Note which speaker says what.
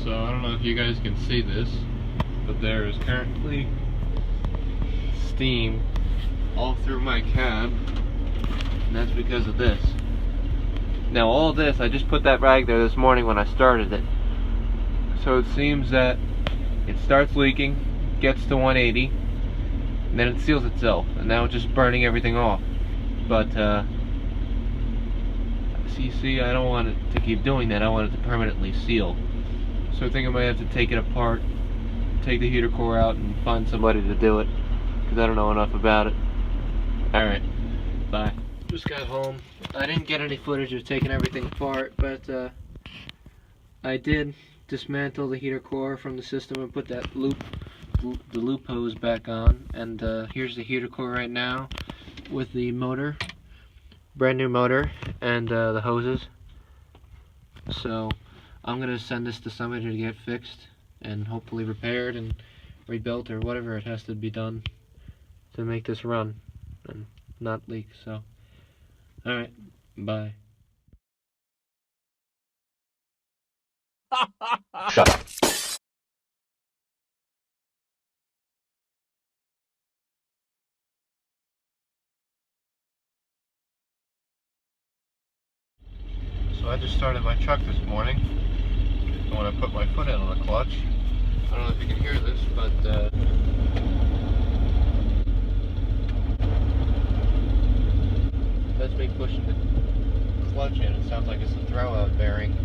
Speaker 1: So I don't know if you guys can see this, but there is currently steam all through my cab, and that's because of this. Now all this, I just put that rag there this morning when I started it. So it seems that it starts leaking, gets to 180, and then it seals itself, and now it's just burning everything off. But see, I don't want it to keep doing that. I want it to permanently seal. So I think I might have to take it apart, take the heater core out, and find somebody to do it, because I don't know enough about it. Alright, bye. Just got home. I didn't get any footage of taking everything apart, but I did dismantle the heater core from the system and put that loop hose back on. And here's the heater core right now with the motor, brand new motor, and the hoses. So I'm gonna send this to somebody to get fixed and hopefully repaired and rebuilt or whatever it has to be done to make this run and not leak. So alright, bye.
Speaker 2: Shut up.
Speaker 1: So I just started my truck this morning, and when I put my foot in on the clutch, I don't know if you can hear this, but that's me pushing the clutch in. It sounds like it's a throwout bearing.